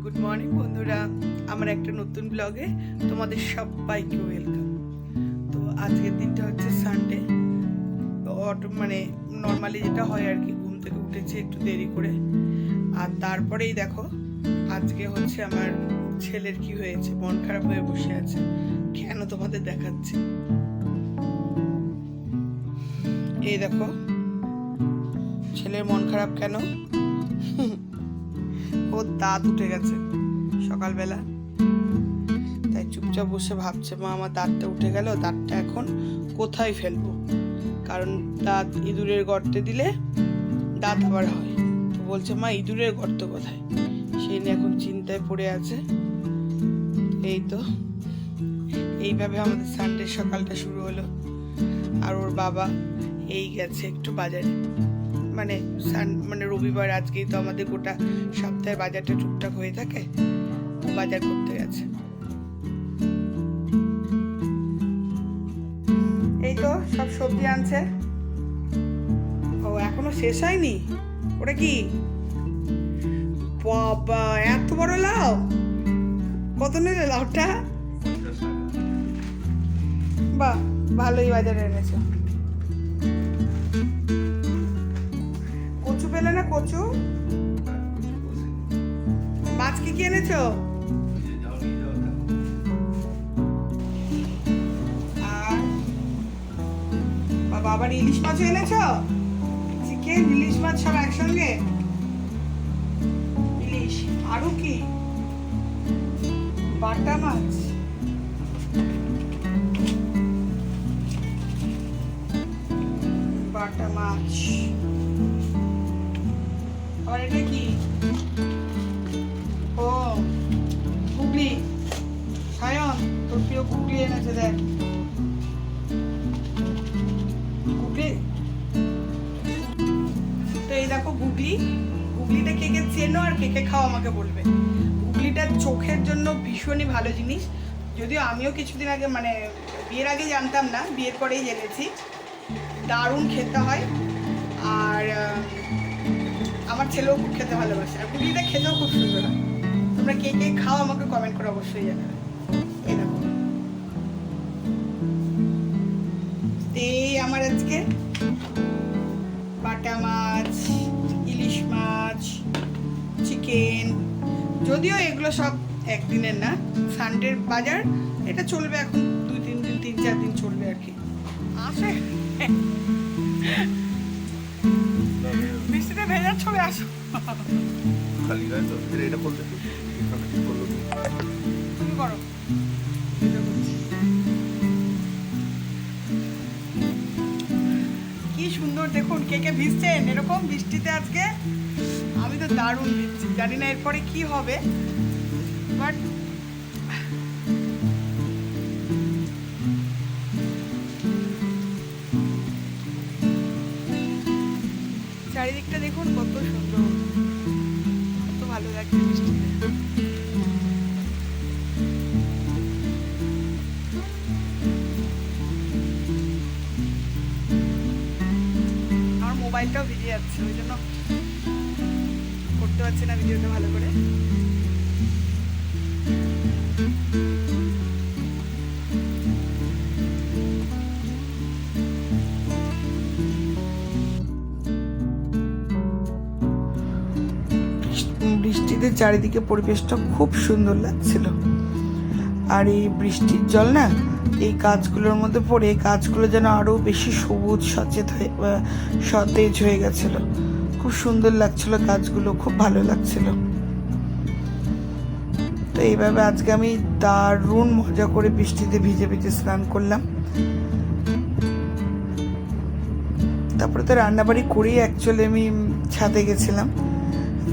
Good morning বন্ধুরা, আমার একটা নতুন ব্লগে তোমাদের সবাইকে ওয়েলকাম। তো আজকের দিনটা হচ্ছে সানডে। মানে নর্মালি যেটা হয় আর কি, ঘুম থেকে উঠেছি একটু দেরি করে। আর তারপরেই দেখো আজকে হচ্ছে আমার ছেলের কি হয়েছে, মন খারাপ হয়ে বসে আছে। কেন তোমাদের দেখাচ্ছি, এই দেখো ছেলের মন খারাপ কেন। ওর দাঁত উঠে গেছে সকালবেলা, তাই চুপচাপ বসে ভাবছে, মা আমার দাঁতটা উঠে গেল, দাঁতটা এখন কোথায় ফেলবো, কারণ দাঁত ইঁদুরের গর্তে দিলে দাঁত আবার হয়। তো বলছে মা ইঁদুরের গর্ত কোথায়, সেই নিয়ে এখন চিন্তায় পড়ে আছে। এই তো এইভাবে আমাদের সানডে সকালটা শুরু হলো। আর ওর বাবা এই গেছে একটু বাজারে, মানে রবিবার, আজকেই তো আমাদের গোটা সপ্তাহে বাজারটা টুকটাক হয়ে থাকে, বাজার করতে গেছে। এই তো সব সবজি আনছে। ও এখনো শেষ হয়নি। ওটা কি বাবা, এত বড় লাউ! কত নিলে লাউটা? বাহ, ভালোই বাজারে এনেছো। কচু পেলে না? কচু, মাছ কি কি এনেছো? আর বাবা আবার ইলিশ মাছও এনেছো? চিকেন, ইলিশ মাছ সব একসঙ্গে? ইলিশ আরো কি? বাটা মাছ, বাটা মাছ। আর এটা কি? ও গুগলি, সায়ন তোর প্রিয় গুগলি এনেছে, দেখ গুগলি। তো এই দেখো গুগলি, গুগলিটা কে কে চেনো আর কে কে খাও আমাকে বলবে। গুগলিটা চোখের জন্য ভীষণই ভালো জিনিস, যদিও আমিও কিছুদিন আগে, মানে বিয়ের আগে জানতাম না, বিয়ের পরেই জেনেছি। দারুণ খেতে হয়, আর আমার ছেলেও খুব খেতে ভালোবাসে। আর গুগলিটা খেতেও খুব সুন্দর হয়। তোমরা কে কে খাও আমাকে কমেন্ট করে অবশ্যই জানাবে। এই দেখো, এই আমার আজকে বাটা মাছ, ইলিশ মাছ, চিকেন। যদিও এগুলো সব একদিনের না, সানডের বাজার, এটা চলবে এখন 2-3 দিন, 3-4 দিন চলবে আর কি। আসে বৃষ্টিতে ভেজার ছবি, আসো। খালি গায়ে তো এটা বলতে এখানে কি বললো তুমি করো। কি সুন্দর দেখুন, কে কে ভিজছেন এরকম বৃষ্টিতে আজকে। আমি তো দারুণ ভিজছি, জানি না এরপরে কি হবে, বাট চারিদিকটা দেখুন কত সুন্দর, কত ভালো লাগছে বৃষ্টিতে। আমার মোবাইলটাও ভিজে যাচ্ছে, ওই জন্য করতে পারছি না ভিডিওটা ভালো করে। বৃষ্টিতে চারিদিকে পরিবেশটা খুব সুন্দর লাগছিল। আর এই বৃষ্টির জল না এই গাছগুলোর মধ্যে পড়ে, এই গাছগুলো যেন আরো বেশি সবুজ সতেজ হয়ে গেছিল। খুব সুন্দর লাগছিল গাছগুলো, খুব ভালো লাগছিল। তো এইভাবে আজকে আমি দারুণ মজা করে বৃষ্টিতে ভিজে ভিজে স্নান করলাম। তারপরে তো রান্নাবাড়ি করেই অ্যাকচুয়ালি আমি ছাদে গেছিলাম।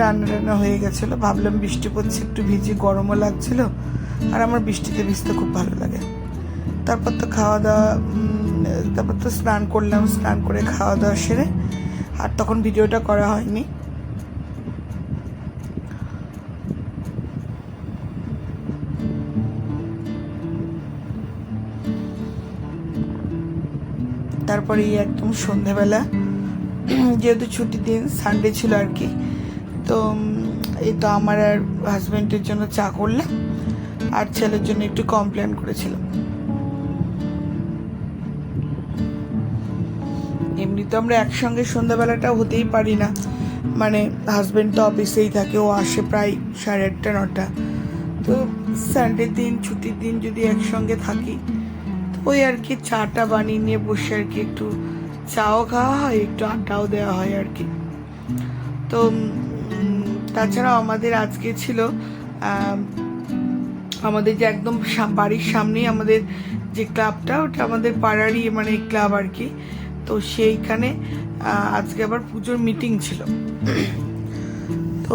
রান্না হয়ে গেছিলো, ভাবলাম বৃষ্টি পড়ছে, একটু ভিজে, গরমও লাগছিল, আর আমার বৃষ্টিতে ভিজতে খুব ভালো লাগে। তারপর তো খাওয়া দাওয়া, তারপর তো স্নান করলাম, স্নান করে খাওয়া দাওয়া সেরে আর তখন ভিডিওটা করা হয়নি। তারপরে একদম সন্ধ্যাবেলা, যেহেতু ছুটির দিন, সানডে ছিল আর কি, তো এই তো আমার আর হাজব্যান্ডের জন্য চা করলাম, আর ছেলের জন্য একটু কমপ্লেন করেছিলাম। এমনি তো আমরা একসঙ্গে সন্ধ্যাবেলাটা হতেই পারি না, মানে হাজব্যান্ড তো অফিসেই থাকে, ও আসে প্রায় 8:30 9টা। তো সানডে দিন, ছুটির দিন যদি একসঙ্গে থাকি, তো ওই আর কি চাটা বানিয়ে নিয়ে বসে আর কি একটু চাও খাওয়া হয়, একটু আড্ডাও দেওয়া হয় আর কি। তো তাছাড়াও আমাদের আজকে ছিল আমাদের যে একদম বাড়ির সামনেই আমাদের যে ক্লাবটা, ওটা আমাদের পাড়ারই মানে ক্লাব আর কি। তো সেইখানে আজকে আবার পুজোর মিটিং ছিল। তো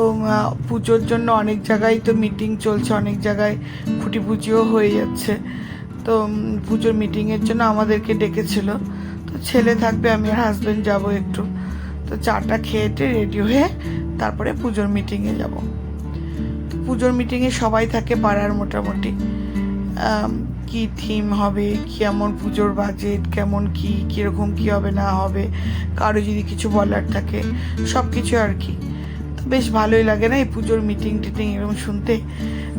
পুজোর জন্য অনেক জায়গায় তো মিটিং চলছে, অনেক জায়গায় খুঁটি পুজোও হয়ে যাচ্ছে। তো পুজোর মিটিংয়ের জন্য আমাদেরকে ডেকেছিল। তো ছেলে থাকবে, আমি আর হাজব্যান্ড যাবো একটু। তো চাটা খেয়েটে রেডি হয়ে তারপরে পুজোর মিটিংয়ে যাব। তো পুজোর মিটিংয়ে সবাই থাকে পাড়ার মোটামুটি। কি থিম হবে, কেমন পুজোর বাজেট, কেমন কি কীরকম কী হবে না হবে, কারো যদি কিছু বলার থাকে, সব কিছু আর কি। তো বেশ ভালোই লাগে না এই পুজোর মিটিং টিটিং এরকম শুনতে,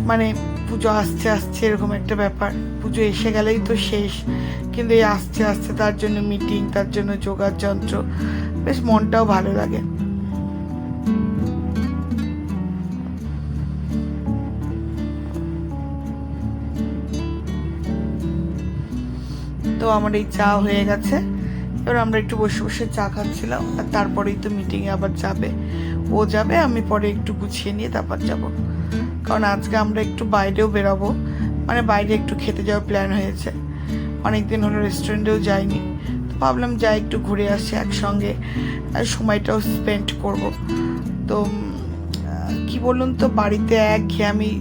মানে পুজো আসছে আসছে এরকম একটা ব্যাপার। পুজো এসে গেলেই তো শেষ, কিন্তু এই আসছে আসছে তার জন্য মিটিং, তার জন্য যোগার যন্ত্র, বেশ মনটাও ভালো লাগে। তো আমার এই চা হয়ে গেছে, এবার আমরা একটু বসে বসে চা খাচ্ছিলাম। আর তারপরেই তো মিটিংয়ে আবার যাবে, ও যাবে, আমি পরে একটু গুছিয়ে নিয়ে তারপর যাব। কারণ আজকে আমরা একটু বাইরেও বেরোবো, মানে বাইরে একটু খেতে যাওয়ার প্ল্যান হয়েছে। অনেক দিন হলো রেস্টুরেন্টেও যাইনি, তো ভাবলাম যাই একটু ঘুরে আসি একসঙ্গে, আর সময়টাও স্পেন্ড করব। তো কি বলুন তো, বাড়িতে একঘেয়েমি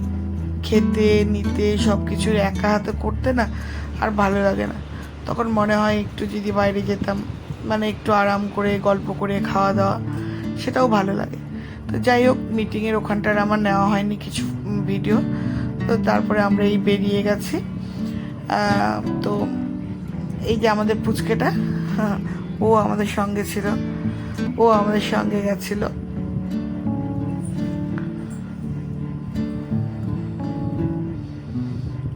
খেতে নিতে সব কিছু একা হাতে করতে না আর ভালো লাগে না। তখন মনে হয় একটু যদি বাইরে যেতাম, মানে একটু আরাম করে গল্প করে খাওয়া দাওয়া, সেটাও ভালো লাগে। তো যাই হোক, মিটিংয়ের ওখানটার আমার নেওয়া হয়নি কিছু ভিডিও। তো তারপরে আমরা এই বেরিয়ে গেছি। তো এই যে আমাদের পুচকেটা, ও আমাদের সঙ্গে ছিল, ও আমাদের সঙ্গে গেছিল।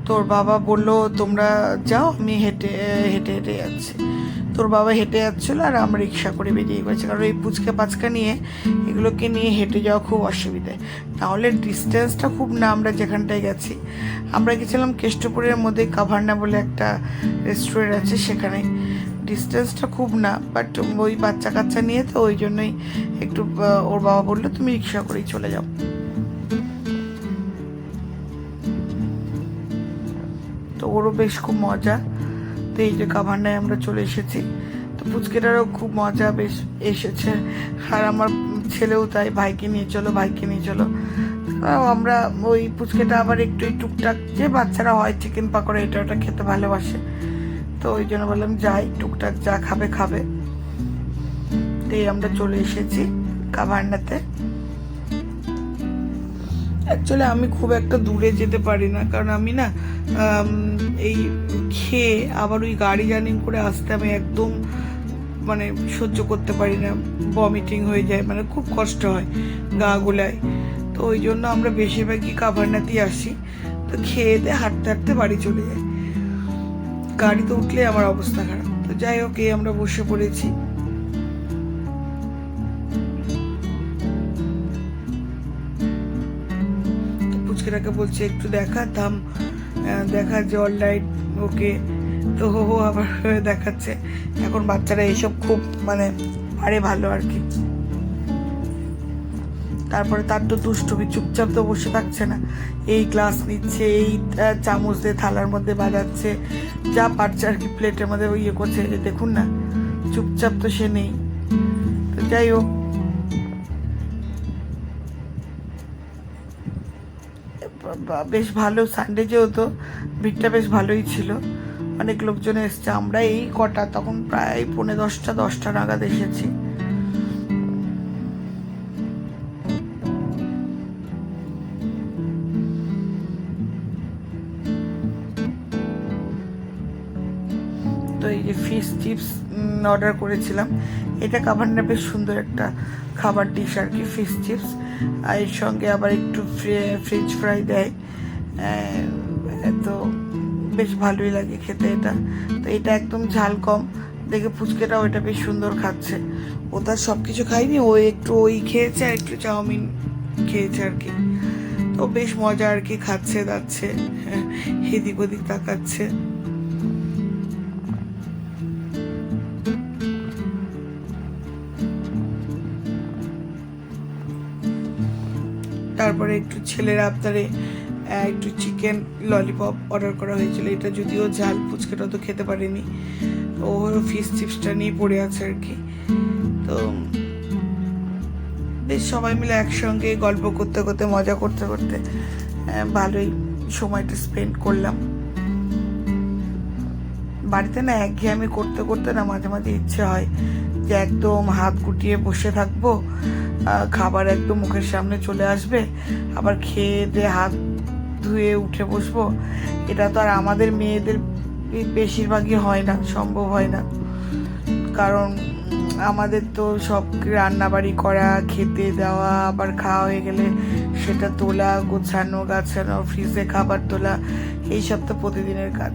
তোর বাবা বললো তোমরা যাও, আমি হেঁটে হেঁটে হেঁটে যাচ্ছি। তোর বাবা হেঁটে যাচ্ছিলো আর আমরা রিক্সা করে বেরিয়ে গেছি, কারণ এই পুচকা পাচকা নিয়ে এগুলোকে নিয়ে হেঁটে যাওয়া খুব অসুবিধে। তাহলে ডিস্টেন্সটা খুব না, আমরা যেখানটায় গেছি, আমরা গেছিলাম কেষ্টপুরের মধ্যে কাভার্না বলে একটা রেস্টুরেন্ট আছে, সেখানে ডিস্টেন্সটা খুব না, বাট ওই বাচ্চা কাচ্চা নিয়ে তো ওই জন্যই একটু ওর বাবা বললো তুমি রিক্সা করেই চলে যাও। তো ওরও বেশ খুব মজা। তো এই যে কাভার্নায় আমরা চলে এসেছি, তো পুচকেটারও খুব মজা বেশ এসেছে। আর আমার ছেলেও তাই, ভাইকে নিয়ে চলো ভাইকে নিয়ে চলো। আমরা ওই পুচকেটা আবার একটু টুকটাক, যে বাচ্চারা হয় চিকেন পাকোড়া এটা ওটা খেতে ভালোবাসে, তো ওই জন্য বললাম যাই, টুকটাক যা খাবে খাবে। তো এই আমরা চলে এসেছি কাভার্নাতে। অ্যাকচুয়ালি আমি খুব একটা দূরে যেতে পারি না, কারণ আমি না এই খেয়ে আবার ওই গাড়ি জার্নি করে আসতে আমি একদম মানে সহ্য করতে পারি না, ভমিটিং হয়ে যায়, মানে খুব কষ্ট হয় গা গুলায়। তো ওই জন্য আমরা বেশিরভাগই কাভার্নাতেই আসি। তো খেয়ে দিয়ে হাঁটতে হাঁটতে বাড়ি চলে যাই, গাড়িতে উঠলে আমার অবস্থা খারাপ। তো যাই হোক, এই আমরা বসে পড়েছি। পুচকেটাকে বলছে একটু দেখা, থাম দেখা যে অলরাইট ওকে। তো ও আবার দেখাচ্ছে। এখন বাচ্চারা এইসব খুব মানে পারে ভালো আর কি। তারপরে তার তো দুষ্টুমি, চুপচাপ তো বসে থাকছে না, এই গ্লাস নিচ্ছে, এই চামচ দিয়ে থালার মধ্যে বাজাচ্ছে, যা পারছে আর কি প্লেটের মধ্যে ইয়ে করছে। দেখুন না, চুপচাপ তো সে নেই। তো যাই হোক, বেশ ভালো, সানডে যেহেতু ভিড়টা বেশ ভালোই ছিল, অনেক লোকজন এসছে। আমরা এই কটা, তখন প্রায় 10:45 নাগাদ এসেছি। তো এই যে ফিশ চিপস অর্ডার করেছিলাম, এটা কাভার্না বেশ সুন্দর একটা খাবার ডিশ আর কি, ফিশ চিপস। আর এর সঙ্গে আবার একটু ফ্রেঞ্চ ফ্রাই দেয়। তো বেশ ভালোই লাগে খেতে এটা। তো এটা একদম ঝাল কম দেখে পুচকেটা ওইটা বেশ সুন্দর খাচ্ছে। ও তার সব কিছু খায়নি, ও একটু ওই খেয়েছে আর একটু চাউমিন খেয়েছে আর কি। তো বেশ মজা আর কি, খাচ্ছে দাচ্ছে, এদিক ওদিক তাকাচ্ছে। তারপরে একটু ছেলের আবদারে একটু চিকেন ললিপপ অর্ডার করা হয়েছিল। এটা যদিও ঝাল, পুচকেটা তো খেতে পারেনি, ও ফিশ চিপসটা নিয়ে পড়ে আছে আর কি। তো বেশ সবাই মিলে একসঙ্গে গল্প করতে করতে মজা করতে করতে ভালোই সময়টা স্পেন্ড করলাম। বাড়িতে না একঘেয়েমি করতে করতে না মাঝে মাঝে ইচ্ছে হয় যে একদম হাত গুটিয়ে বসে থাকবো, খাবার একদম মুখের সামনে চলে আসবে, আবার খেয়ে দিয়ে হাত ধুয়ে উঠে বসবো। এটা তো আর আমাদের মেয়েদের বেশিরভাগই হয় না, সম্ভব হয় না। কারণ আমাদের তো সব রান্নাবাড়ি করা, খেতে দেওয়া, আবার খাওয়া হয়ে গেলে সেটা তোলা, গোছানো গাছানো, ফ্রিজে খাবার তোলা, এইসব তো প্রতিদিনের কাজ।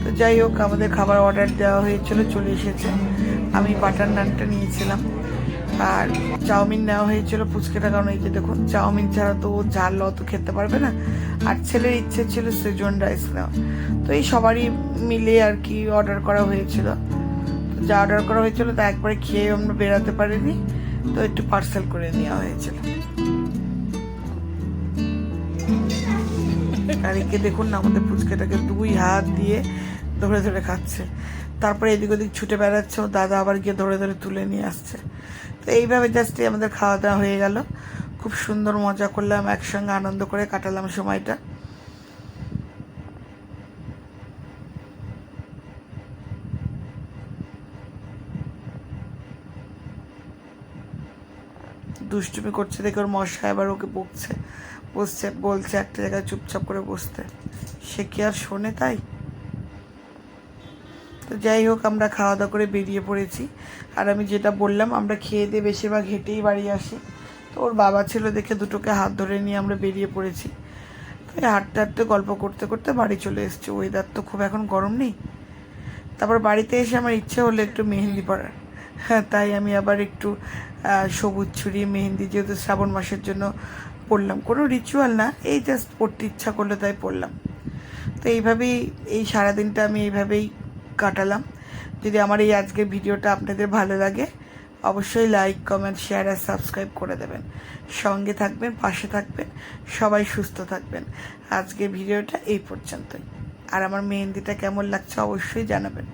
তো যাই হোক, আমাদের খাবার অর্ডার দেওয়া হয়েছিল, চলে এসেছে। আমি বাটার নানটা নিয়েছিলাম আর চাউমিন নেওয়া হয়েছিল পুচকেটা, কারণ এই যে দেখুন চাউমিন ছাড়া তো ঝাল অত খেতে পারবে না। আর ছেলের ইচ্ছে ছিল সেজন রাইস নেওয়া। তো এই সবারই মিলে আর কি অর্ডার করা হয়েছিল। যা অর্ডার করা হয়েছিল তা একবারে খেয়ে আমরা বেরাতে পারিনি, তো একটু পার্সেল করে নেওয়া হয়েছিল। আর একে দেখুন না, আমাদের পুচকেটাকে 2 হাত দিয়ে ধরে ধরে খাচ্ছে। তারপরে এদিক ওদিক ছুটে বেড়াচ্ছে, ও দাদা আবার গিয়ে ধরে ধরে তুলে নিয়ে আসছে। তো এইভাবে জাস্ট আমাদের খাওয়া দাওয়া হয়ে গেল। খুব সুন্দর মজা করলাম, একসঙ্গে আনন্দ করে কাটালাম সময়টা। দুষ্টুমি করছে দেখে ওর মশা এবার ওকে বলছে একটা জায়গায় চুপচাপ করে বসতে। সে কি আর শোনে তাই? তো যাই হোক, আমরা খাওয়া দাওয়া করে বেরিয়ে পড়েছি। আর আমি যেটা বললাম, আমরা খেয়ে দিয়ে বেশিরভাগ হেঁটেই বাড়ি আসি। তো ওর বাবা ছিল দেখে দুটোকে হাত ধরে নিয়ে আমরা বেরিয়ে পড়েছি। তো এই হাঁটতে হাঁটতে গল্প করতে করতে বাড়ি চলে এসেছি। ওয়েদার তো খুব এখন গরম নেই। তারপর বাড়িতে এসে আমার ইচ্ছে হলো একটু মেহেন্দি পড়ার। হ্যাঁ, তাই আমি আবার একটু সবুজ ছুরি মেহেন্দি, যেহেতু শ্রাবণ মাসের জন্য পড়লাম, কোনো রিচুয়াল না, এই জাস্ট পড়তে ইচ্ছা করলো তাই পড়লাম। তো এইভাবেই এই সারাদিনটা আমি এইভাবেই কাটালাম। যদি আমার এই আজকের ভিডিওটা আপনাদের ভালো লাগে, অবশ্যই লাইক, কমেন্ট, শেয়ার আর সাবস্ক্রাইব করে দেবেন। সঙ্গে থাকবেন, পাশে থাকবেন, সবাই সুস্থ থাকবেন। আজকের ভিডিওটা এই পর্যন্তই। আর আমার মেহেন্দিটা কেমন লাগছে অবশ্যই জানাবেন।